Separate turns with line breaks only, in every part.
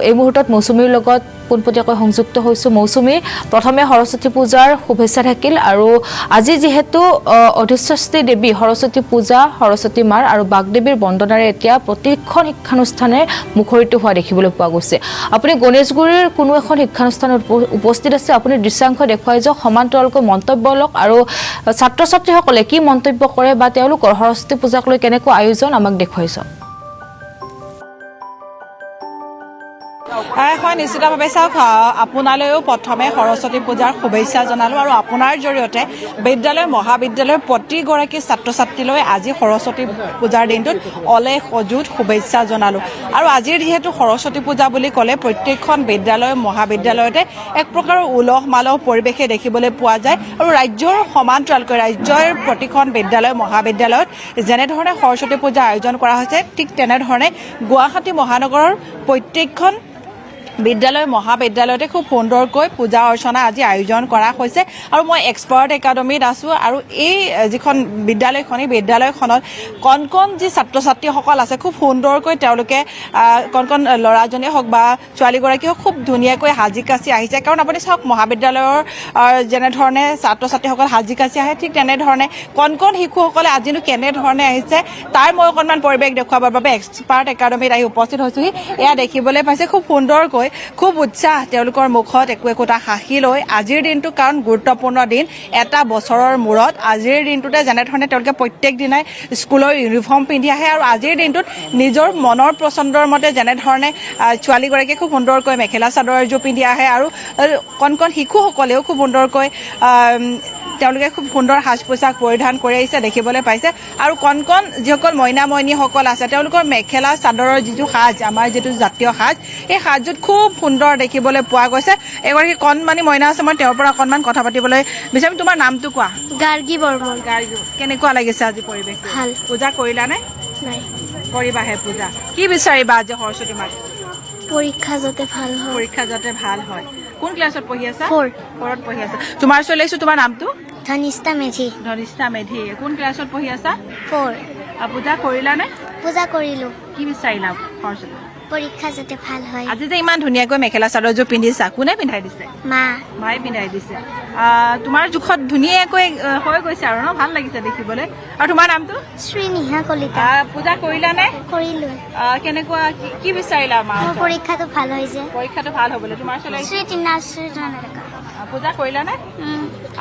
এই মুহূৰ্তত মৌচুমীৰ লগত পোনপটীয়াকৈ সংযুক্ত হৈছোঁ। মৌচুমী, প্ৰথমে সৰস্বতী পূজাৰ শুভেচ্ছা থাকিল আৰু আজি যিহেতু অধিষ্ঠাত্ৰী দেৱী সৰস্বতী পূজা, সৰস্বতী মাৰ আৰু বাগদেৱীৰ বন্দনাৰে এতিয়া প্ৰতিখন শিক্ষানুষ্ঠানে মুখৰিত হোৱা দেখিবলৈ পোৱা গৈছে। আপুনি গণেশগুৰিৰ কোনো এখন শিক্ষানুষ্ঠানত উপস্থিত আছে, আপুনি দৃশ্যাংশ দেখুৱাই যাওক, সমান্তৰালকৈ মন্তব্য লওক আৰু ছাত্ৰ ছাত্ৰীসকলে কি মন্তব্য কৰে বা তেওঁলোকৰ সৰস্বতী পূজাক লৈ কেনেকুৱা আয়োজন আমাক দেখুৱাই যাওক।
হয়, নিশ্চিতভাৱে চাওক, আপোনালৈও প্ৰথমে সৰস্বতী পূজাৰ শুভেচ্ছা জনালোঁ আৰু আপোনাৰ জৰিয়তে বিদ্যালয় মহাবিদ্যালয়ৰ প্ৰতিগৰাকী ছাত্ৰ ছাত্ৰীলৈ আজি সৰস্বতী পূজাৰ দিনটোত অলেখ অযুত শুভেচ্ছা জনালোঁ। আৰু আজিৰ যিহেতু সৰস্বতী পূজা বুলি ক'লে প্ৰত্যেকখন বিদ্যালয় মহাবিদ্যালয়তে এক প্ৰকাৰৰ উলহ মালহ পৰিৱেশে দেখিবলৈ পোৱা যায় আৰু ৰাজ্যৰ সমান্তৰালকৈ ৰাজ্যৰ প্ৰতিখন বিদ্যালয় মহাবিদ্যালয়ত যেনেধৰণে সৰস্বতী পূজাৰ আয়োজন কৰা হৈছে ঠিক তেনেধৰণে গুৱাহাটী মহানগৰৰ প্ৰত্যেকখন বিদ্যালয় মহাবিদ্যালয়তে খুব সুন্দৰকৈ পূজা অৰ্চনা আজি আয়োজন কৰা হৈছে। আৰু মই এক্সপাৰ্ট একাডেমীত আছোঁ আৰু এই যিখন বিদ্যালয়খন এই বিদ্যালয়খনত কণ কণ যি ছাত্ৰ ছাত্ৰীসকল আছে খুব সুন্দৰকৈ তেওঁলোকে কণ কণ ল'ৰাজনেই হওক বা ছোৱালীগৰাকীয়ে হওক খুব ধুনীয়াকৈ সাজি কাচি আহিছে। কাৰণ আপুনি চাওক মহাবিদ্যালয়ৰ যেনেধৰণে ছাত্ৰ ছাত্ৰীসকল সাজি কাচি আহে ঠিক তেনেধৰণে কণ কণ শিশুসকলে আজিনো কেনেধৰণে আহিছে তাৰ মই অকণমান পৰিৱেশ দেখুৱাবৰ বাবে এক্সপাৰ্ট একাডেমীত আহি উপস্থিত হৈছোঁহি। এয়া দেখিবলৈ পাইছে খুব সুন্দৰকৈ, খুব উৎসাহ তেওঁলোকৰ মুখত একোটা হাঁহি লৈ আজিৰ দিনটো, কাৰণ গুৰুত্বপূৰ্ণ দিন এটা বছৰৰ মূৰত আজিৰ দিনটোতে যেনেধৰণে তেওঁলোকে প্ৰত্যেক দিনাই স্কুলৰ ইউনিফৰ্ম পিন্ধি আহে আৰু আজিৰ দিনটোত নিজৰ মনৰ পচন্দৰ মতে যেনেধৰণে ছোৱালীগৰাকীয়ে খুব সুন্দৰকৈ মেখেলা চাদৰ এযোৰ পিন্ধি আহে আৰু কণ কণ শিশুসকলেও খুব সুন্দৰকৈ তেওঁলোকে খুব সুন্দৰ সাজ পোছাক পৰিধান কৰি আহিছে দেখিবলৈ পাইছে। আৰু কণ কণ যিসকল মইনা মইনীসকল আছে তেওঁলোকৰ মেখেলা চাদৰৰ যিটো সাজ, আমাৰ যিটো জাতীয় সাজ, এই সাজযোৰ খুব সুন্দৰ দেখিবলৈ পোৱা গৈছে। এগৰাকী কণমানি মইনা আছে, মই তেওঁৰ পৰা অকণমান কথা পাতিবলৈ বিচাৰিম। তোমাৰ নামটো কোৱা?
গাৰ্গী বৰ্মন।
গাৰ্গী, কেনেকুৱা লাগিছে আজি পৰিৱেশ?
ভাল।
পূজা কৰিলা নে?
নাই।
কৰিবাহে পূজা। কি বিচাৰিবা আজি সৰস্বতী মাক?
পৰীক্ষা যাতে ভাল হয়।
পৰীক্ষা যাতে ভাল হয়। কোন ক্লাছত পঢ়ি আছা? 4ত পঢ়ি আছা। তোমাৰ ওচৰলৈ আহিছোঁ, তোমাৰ নামটো?
ধনিষ্ঠা মেধি।
ধনিষ্ঠা মেধি। কোন ক্লাছত পঢ়ি আছা?
4।
পূজা কৰিলা নে?
পূজা কৰিলোঁ।
কি বিচাৰিলা সৰস্বতী?
পৰীক্ষা যাতে ভাল হয়।
আজি যে ইমান ধুনীয়াকৈ মেখেলা চাদৰযোৰ পিন্ধিছা, কোনে পিন্ধাই দিছে?
মা।
মায়ে পিন্ধাই দিছে। তোমাৰ জোখত ধুনীয়াকৈ হৈ গৈছে আৰু ন, ভাল লাগিছে দেখিবলৈ। আৰু তোমাৰ নামটো?
শ্ৰীনিহা কলিতা।
পূজা কৰিলা নে?
কৰিলোঁ।
কেনেকুৱা কি বিচাৰিলা মা?
মোৰ পৰীক্ষাটো ভাল হৈছে।
পৰীক্ষাটো ভাল হ'বলৈ তোমাৰ ওচৰলৈ পূজা কৰিলা নে?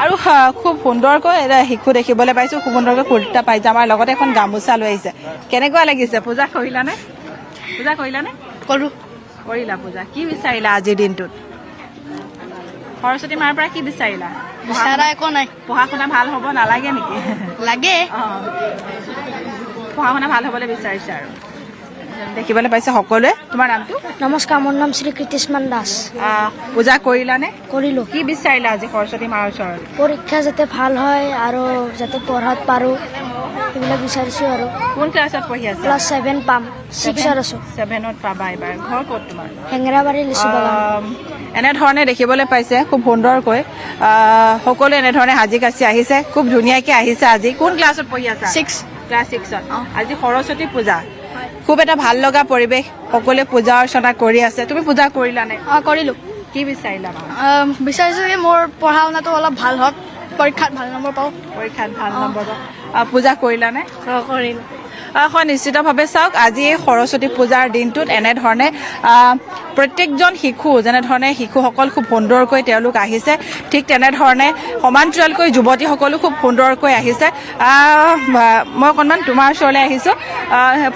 আৰু খুব সুন্দৰকৈ শিশু দেখিবলৈ পাইছোঁ, খুব সুন্দৰকৈ কুৰ্তা পায়জামাৰ লগতে এখন গামোচা লৈ আহিছে। কেনেকুৱা লাগিছে? পূজা কৰিলা নে? পূজা কৰিলা নে?
কৰোঁ।
কৰিলা পূজা। কি বিচাৰিলা আজিৰ দিনটোত? সৰস্বতী মাৰ পৰা কি বিচাৰিলা?
বিচাৰা একো নাই।
পঢ়া শুনা ভাল হ'ব নালাগে নেকি?
লাগে।
পঢ়া শুনা ভাল হ'বলৈ বিচাৰিছে আৰু দেখিবলৈ পাইছে সকলোৱে। তোমাৰ নামটো?
নমস্কাৰ, মোৰ নাম শ্ৰী কৃতিষ্মান দাস।
পূজা কৰিলা নে?
কৰিলোঁ।
কি বিচাৰিলা আজি সৰস্বতী মাৰ ওচৰত?
পৰীক্ষা যাতে ভাল হয় আৰু যাতে পঢ়াত পাৰোঁ সেইবিলাক বিচাৰিছোঁ। আৰু
কোন ক্লাছত পঢ়ি আছা?
ক্লাছ 7 পাম। 6ত আছোঁ।
7ত পাবা এইবাৰ। ঘৰ ক'ত তোমাৰ?
হেঙেৰাবাৰী লিচু বাগান।
এনেধৰণে দেখিবলৈ পাইছে খুব সুন্দৰকৈ সকলোৱে এনেধৰণে সাজি কাচি আহিছে, খুব ধুনীয়াকৈ আহিছে। আজি কোন ক্লাছত পঢ়ি আছা?
6।
ক্লাছ 6ত। আজি সৰস্বতী পূজা, খুব এটা ভাল লগা পৰিৱেশ, সকলোৱে পূজা অৰ্চনা কৰি আছে। তুমি পূজা কৰিলা নে?
কৰিলোঁ।
কি বিচাৰিলা?
বিচাৰিছোঁ যে মোৰ পঢ়া শুনাটো অলপ ভাল হওক, পৰীক্ষাত ভাল নম্বৰ পাওঁ।
পৰীক্ষাত ভাল নম্বৰ পাওঁ। পূজা কৰিলা নে?
কৰিলোঁ।
হয়, নিশ্চিতভাৱে চাওক আজি এই সৰস্বতী পূজাৰ দিনটোত এনেধৰণে প্ৰত্যেকজন শিশু, যেনেধৰণে শিশুসকল খুব সুন্দৰকৈ তেওঁলোক আহিছে, ঠিক তেনেধৰণে সমান্তৰালকৈ যুৱতীসকলো খুব সুন্দৰকৈ আহিছে। মই অকণমান তোমাৰ ওচৰলৈ আহিছোঁ।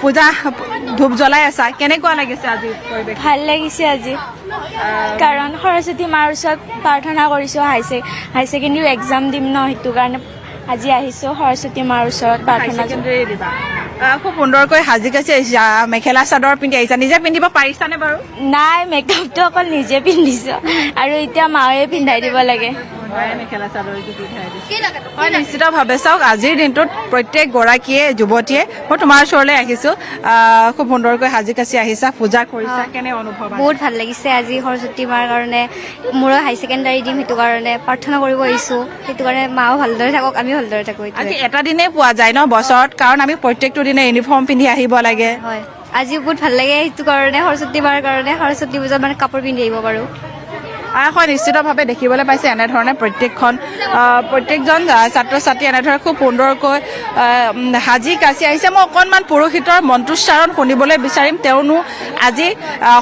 পূজা ধূপ জ্বলাই আছা, কেনেকুৱা লাগিছে আজি পৰিৱেশ?
ভাল লাগিছে আজি, কাৰণ সৰস্বতী মাৰ ওচৰত প্ৰাৰ্থনা কৰিছোঁ। হাই ছেকেণ্ডেৰী এক্সাম দিম ন, সেইটো কাৰণে আজি আহিছোঁ সৰস্বতী মাৰ ওচৰত প্ৰাৰ্থনা
দিবা। খুব সুন্দৰকৈ সাজি কাচি আহিছা, মেখেলা চাদৰ পিন্ধি আহিছা। নিজে পিন্ধিব পাৰিছানে বাৰু?
নাই, মেকআপটো অকল নিজে পিন্ধিছোঁ আৰু এতিয়া মায়ে পিন্ধাই দিব লাগে।
মেখেলা চাদৰ হয়, নিশ্চিতভাৱে চাওক আজিৰ দিনটোত প্ৰত্যেকগৰাকীয়ে যুৱতীয়ে, মই তোমাৰ ওচৰলৈ আহিছোঁ, খুব সুন্দৰকৈ সাজি কাচি আহিছা, পূজা কৰিছা, কেনে অনুভৱ?
বহুত ভাল লাগিছে আজি সৰস্বতী মাৰ কাৰণে। মোৰো হাই ছেকেণ্ডাৰী দিম, সেইটো কাৰণে প্ৰাৰ্থনা কৰিব আহিছোঁ। সেইটো কাৰণে মাও ভালদৰে থাকক, আমিও ভালদৰে থাকোঁ।
আজি এটা দিনেই পোৱা যায় ন বছৰত, কাৰণ আমি প্ৰত্যেকটো দিনে ইউনিফৰ্ম পিন্ধি আহিব লাগে।
হয়,
আজি বহুত ভাল লাগে সেইটো কাৰণে সৰস্বতী মাৰ কাৰণে সৰস্বতী পূজাত মানে কাপোৰ পিন্ধি আহিব পাৰোঁ।
হয় নিশ্চিতভাৱে দেখিবলৈ পাইছে এনেধৰণে প্ৰত্যেকজন ছাত্ৰ ছাত্ৰী এনেধৰণে খুব সুন্দৰকৈ সাজি কাচি আহিছে। মই অকণমান পুৰোহিতৰ মন্ত্ৰোচ্চাৰণ শুনিবলৈ বিচাৰিম। তেওঁনো আজি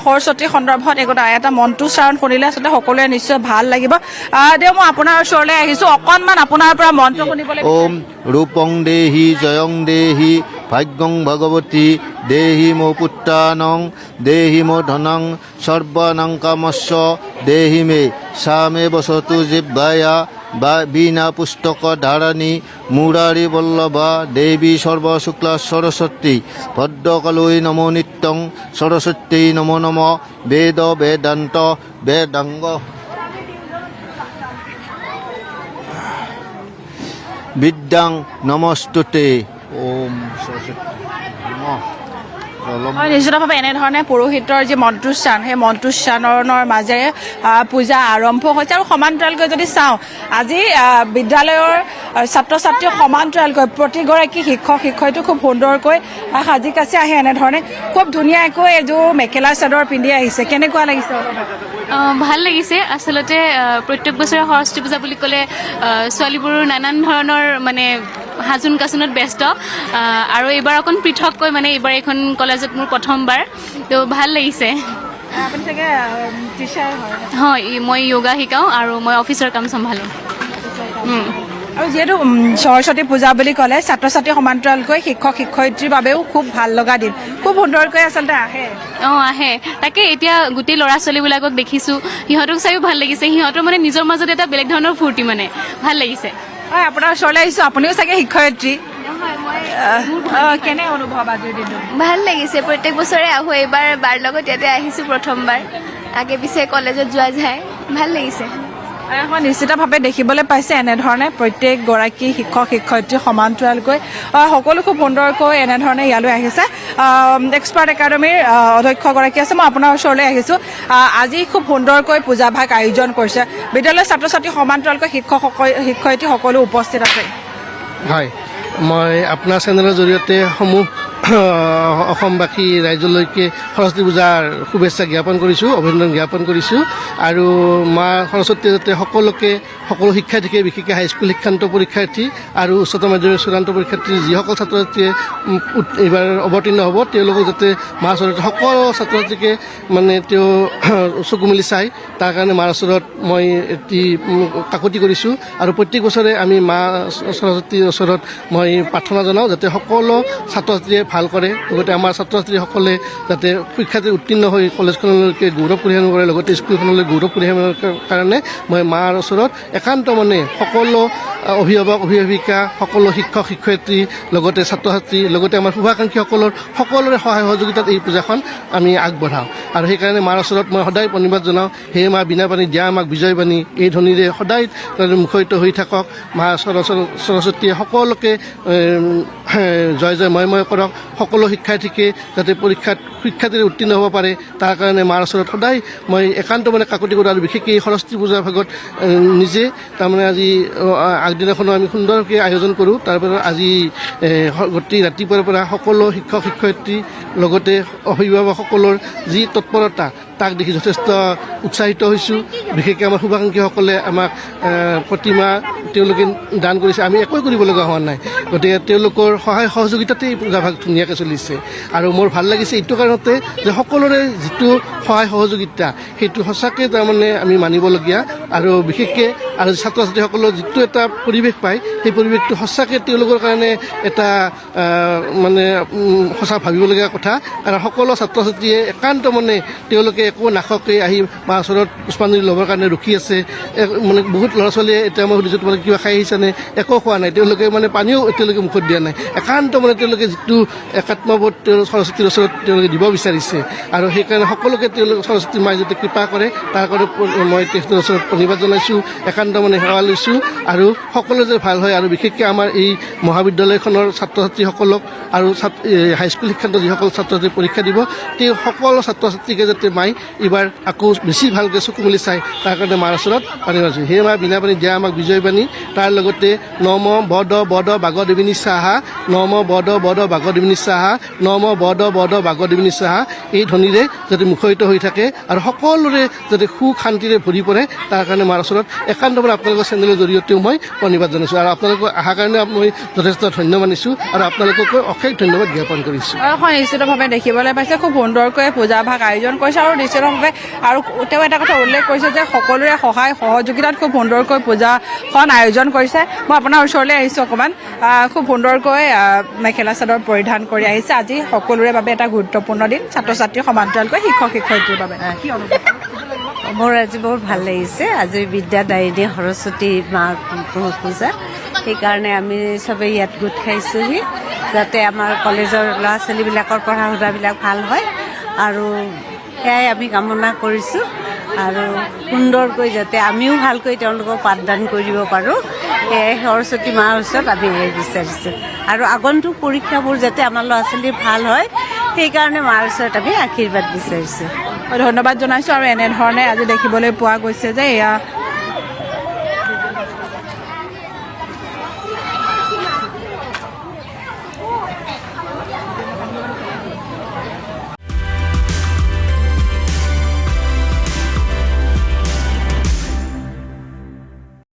সৰস্বতী সন্দৰ্ভত এটা মন্ত্ৰোচ্চাৰণ শুনিলে আচলতে সকলোৱে নিশ্চয় ভাল লাগিব। দেও মই আপোনাৰ ওচৰলৈ আহিছোঁ, অকণমান আপোনাৰ পৰা মন্ত্ৰ শুনিবলৈ
ওম ৰূপং দেহি জয়ং দেহি ভাগ্যং ভগৱতী দেহি মো পুত্ৰানং দেহি মো ধনং সৰ্বানং কামস্য দেহি মে সা মে বসতু জিহ্বায়া বা বীণা পুস্তক ধাৰণী মুৰাৰী বল্লভা দেৱী সৰ্বশুক্লা সৰস্বতী ভদ্ৰকালৈ নমো নিত্যং সৰস্বতী নমো নম বেদ বেদান্ত বেদাংগ বিদ্যাং নমস্তুতে। ওম সৰস্বতী নমঃ।
নিশ্চিতভাৱে এনেধৰণে পুৰোহিতৰ যি মন্ত্ৰোচ্চাৰণ সেই মন্ত্ৰোচ্চাৰণৰ মাজেৰে পূজা আৰম্ভ হৈছে। আৰু সমান্তৰালকৈ যদি চাওঁ আজি বিদ্যালয়ৰ ছাত্ৰ ছাত্ৰীয়ে সমান্তৰালকৈ প্ৰতিগৰাকী শিক্ষক শিক্ষয়িত্ৰী খুব সুন্দৰকৈ সাজি কাচি আহে। এনেধৰণে খুব ধুনীয়াকৈ এযোৰ মেখেলা চাদৰ পিন্ধি আহিছে। কেনেকুৱা লাগিছে?
ভাল লাগিছে। আচলতে প্ৰত্যেক বছৰে সৰস্বতী পূজা বুলি ক'লে ছোৱালীবোৰ নানান ধৰণৰ মানে সাজোন কাচোনত ব্যস্ত, আৰু এইবাৰ অকণ পৃথককৈ মানে এইবাৰ এইখন কলেজত মোৰ প্ৰথমবাৰ, তো ভাল লাগিছে।
আপুনি চাগে টিচাৰ হয়?
হয়, মই য়োগা শিকাওঁ আৰু মই অফিচৰ কাম চম্ভালোঁ।
আৰু যিহেতু সৰস্বতী পূজা বুলি ক'লে ছাত্ৰ ছাত্ৰী সমান্তৰালকৈ শিক্ষক শিক্ষয়িত্ৰীৰ বাবেও খুব ভাল লগা দিন, খুব সুন্দৰকৈ আচলতে আহে।
আহে। তাকে এতিয়া গোটেই ল'ৰা ছোৱালীবিলাকক দেখিছোঁ, সিহঁতক চাইও ভাল লাগিছে। সিহঁতৰ মানে নিজৰ মাজত এটা বেলেগ ধৰণৰ ফূৰ্তি, মানে ভাল লাগিছে।
হয়, আপোনাৰ ওচৰলৈ আহিছোঁ, আপুনিও চাগে শিক্ষয়িত্ৰী। কেনে অনুভৱ আজিৰ দিনটো?
ভাল লাগিছে। প্ৰত্যেক বছৰে আহোঁ, এইবাৰ বাৰ লগত ইয়াতে আহিছোঁ প্ৰথমবাৰ। আগে পিছে কলেজত যোৱা যায়, ভাল লাগিছে।
হয়, নিশ্চিতভাৱে দেখিবলৈ পাইছে এনেধৰণে প্ৰত্যেকগৰাকী শিক্ষক শিক্ষয়িত্ৰী সমান্তৰালকৈ সকলো খুব সুন্দৰকৈ এনেধৰণে ইয়ালৈ আহিছে। এক্সপাৰ্ট একাডেমীৰ অধ্যক্ষগৰাকী আছে, মই আপোনাৰ ওচৰলৈ আহিছোঁ। আজি খুব সুন্দৰকৈ পূজাভাগ আয়োজন কৰিছে বিদ্যালয়ৰ ছাত্ৰ ছাত্ৰী সমান্তৰালকৈ শিক্ষক শিক্ষয়িত্ৰী সকলো উপস্থিত আছে।
হয়, মই আপোনাৰ চেনেলৰ জৰিয়তে অসমবাসী ৰাইজলৈকে সৰস্বতী পূজাৰ শুভেচ্ছা জ্ঞাপন কৰিছোঁ, অভিনন্দন জ্ঞাপন কৰিছোঁ। আৰু মা সৰস্বতীয়ে যাতে সকলো শিক্ষাৰ্থীকে, বিশেষকৈ হাইস্কুল শিক্ষান্ত পৰীক্ষাৰ্থী আৰু উচ্চতৰ মাধ্যমিক চূড়ান্ত পৰীক্ষাৰ্থী যিসকল ছাত্ৰ ছাত্ৰীয়ে এইবাৰ অৱতীৰ্ণ হ'ব, তেওঁলোকক যাতে মাৰ ওচৰত সকলো ছাত্ৰ ছাত্ৰীকে মানে তেওঁ চকু মেলি চায়, তাৰ কাৰণে মাৰ ওচৰত মই এটি কাকতি কৰিছোঁ। আৰু প্ৰত্যেক বছৰে আমি মা সৰস্বতীৰ ওচৰত মই প্ৰাৰ্থনা জনাওঁ যাতে সকলো ছাত্ৰ ছাত্ৰীয়ে ভাল কৰে, লগতে আমাৰ ছাত্ৰ ছাত্ৰীসকলে যাতে শিক্ষাতে উত্তীৰ্ণ হৈ কলেজখনলৈকে গৌৰৱ কঢ়িয়াব পাৰে, লগতে স্কুলখনলৈ গৌৰৱ কঢ়িয়াবৰ কাৰণে মই মাৰ ওচৰত একান্ত মানে সকলো অভিভাৱক অভিভাৱিকা, সকলো শিক্ষক শিক্ষয়িত্ৰী, লগতে ছাত্ৰ ছাত্ৰী, লগতে আমাৰ শুভাকাংক্ষীসকলৰ সকলোৰে সহায় সহযোগিতাত এই পূজাখন আমি আগবঢ়াওঁ। আৰু সেইকাৰণে মাৰ ওচৰত মই সদায় প্ৰণিবাদ জনাওঁ, হে মা বীণা পানী দিয়া আমাক বিজয় বাণী, এই ধ্বনিৰে সদায় মুখৰিত হৈ থাকক। মা সৰস্বতীয়ে সকলোকে জয় জয় ময় কৰক, সকলো শিক্ষাৰ্থীকে যাতে শিক্ষাৰ্থীৰে উত্তীৰ্ণ হ'ব পাৰে, তাৰ কাৰণে মাৰ ওচৰত সদায় মই একান্ত মানে কাকতি কৰোঁ। আৰু বিশেষকৈ এই সৰস্বতী পূজাৰ ভাগত নিজে তাৰমানে আজি আগদিনাখনো আমি সুন্দৰকৈ আয়োজন কৰোঁ। তাৰপৰা আজি গোটেই ৰাতিপুৱাৰ পৰা সকলো শিক্ষক শিক্ষয়িত্ৰী লগতে অভিভাৱকসকলৰ যি তৎপৰতা তাক দেখি যথেষ্ট উৎসাহিত হৈছোঁ। বিশেষকৈ আমাৰ শুভাকাংক্ষীসকলে আমাক প্ৰতিমা তেওঁলোকে দান কৰিছে, আমি একোৱে কৰিব লগা হোৱা নাই। গতিকে তেওঁলোকৰ সহায় সহযোগিতাতেই পূজাভাগ ধুনীয়াকৈ চলিছে। আৰু মোৰ ভাল লাগিছে এইটো কাৰণতে যে সকলোৰে যিটো সহায় সহযোগিতা সেইটো সঁচাকৈ তাৰমানে আমি মানিবলগীয়া। আৰু বিশেষকৈ আৰু ছাত্ৰ ছাত্ৰীসকলৰ যিটো এটা পৰিৱেশ পায়, সেই পৰিৱেশটো সঁচাকৈ তেওঁলোকৰ কাৰণে এটা মানে সঁচা ভাবিবলগীয়া কথা। কাৰণ সকলো ছাত্ৰ ছাত্ৰীয়ে একান্ত মানে তেওঁলোকে একো নাখোৱাকৈ আহি মাৰ ওচৰত পুষ্পাঞ্জলি ল'বৰ কাৰণে ৰখি আছে। মানে বহুত ল'ৰা ছোৱালীয়ে এতিয়া মই সুধিছোঁ তোমালোকে কিবা খাই আহিছানে, একো খোৱা নাই, তেওঁলোকে মানে পানীও এতিয়ালৈকে মুখত দিয়া নাই। একান্ত মানে তেওঁলোকে যিটো একাত্মবোধ তেওঁলোক সৰস্বতীৰ ওচৰত তেওঁলোকে দিব বিচাৰিছে। আৰু সেইকাৰণে সকলোকে তেওঁলোকে সৰস্বতী মায়ে যাতে কৃপা কৰে তাৰ কাৰণে মই তেখেতৰ ওচৰত প্ৰণিবাদ জনাইছোঁ, একান্ত মানে সেৱা লৈছোঁ। আৰু সকলো যে ভাল হয়, আৰু বিশেষকৈ আমাৰ এই মহাবিদ্যালয়খনৰ ছাত্ৰ ছাত্ৰীসকলক আৰু হাইস্কুল শিক্ষান্ত যিসকল ছাত্ৰ ছাত্ৰী পৰীক্ষা দিব, তেওঁ সকলো ছাত্ৰ ছাত্ৰীকে যাতে মাই এইবাৰ আকৌ বেছি ভালকৈ চকু মেলি চায়, তাৰ কাৰণে মাৰ ওচৰত পানী মাৰিছোঁ। সেই মা বীণা পানী দিয়া আমাক বিজয় বাণী, তাৰ লগতে নম বদ বদ বাগদ বাগদেৱী নিচাহা নম বদ বদ বাগদেৱী নিচাহা নম বদ বদ বাগদেৱী নিচাহা এই ধ্বনিৰে যাতে মুখৰিত হৈ থাকে আৰু সকলোৰে যাতে সুখ শান্তিৰে ভৰি পৰে তাৰ কাৰণে মাৰ ওচৰত একান্তভাৱে আপোনালোকৰ চেনেলৰ জৰিয়তেও মই প্ৰণিবাদ জনাইছোঁ আৰু আপোনালোকৰ অহাৰ কাৰণে মই যথেষ্ট ধন্য মানিছোঁ আৰু আপোনালোককো অশেষ ধন্যবাদ জ্ঞাপন কৰিছোঁ।
হয়, নিশ্চিতভাৱে দেখিবলৈ পাইছে খুব সুন্দৰকৈ পূজা ভাগ আয়োজন কৰিছে আৰু নিশ্চিতভাৱে আৰু তেওঁ এটা কথা উল্লেখ কৰিছে যে সকলোৰে সহায় সহযোগিতাত খুব সুন্দৰকৈ পূজাখন আয়োজন কৰিছে। মই আপোনাৰ ওচৰলৈ আহিছোঁ অকণমান। খুব সুন্দৰকৈ মেখেলা চাদৰ পৰিধান কৰি আহিছে। আজি সকলোৰে বাবে এটা গুৰুত্বপূৰ্ণ দিন, ছাত্ৰ ছাত্ৰী সমান্তৰালকৈ শিক্ষক শিক্ষয়িত্ৰীৰ বাবে কি অনুভৱ?
মোৰ আজি বহুত ভাল লাগিছে। আজি বিদ্যাদায়িনী সৰস্বতী মাৰ পূজা, সেইকাৰণে আমি চবেই ইয়াত গোট খাইছোঁহি যাতে আমাৰ কলেজৰ ল'ৰা ছোৱালীবিলাকৰ পঢ়া শুনাবিলাক ভাল হয় আৰু সেয়াই আমি কামনা কৰিছোঁ আৰু সুন্দৰকৈ যাতে আমিও ভালকৈ তেওঁলোকক পাঠদান কৰিব পাৰোঁ সেয়াই সৰস্বতী মাৰ ওচৰত আমি বিচাৰিছোঁ আৰু আগন্তুক পৰীক্ষাবোৰ যাতে আমাৰ ল'ৰা ছোৱালী ভাল হয় সেইকাৰণে মাৰ ওচৰত আমি আশীৰ্বাদ বিচাৰিছোঁ।
ধন্যবাদ জনাইছোঁ আৰু এনেধৰণে আজি দেখিবলৈ পোৱা গৈছে যে এয়া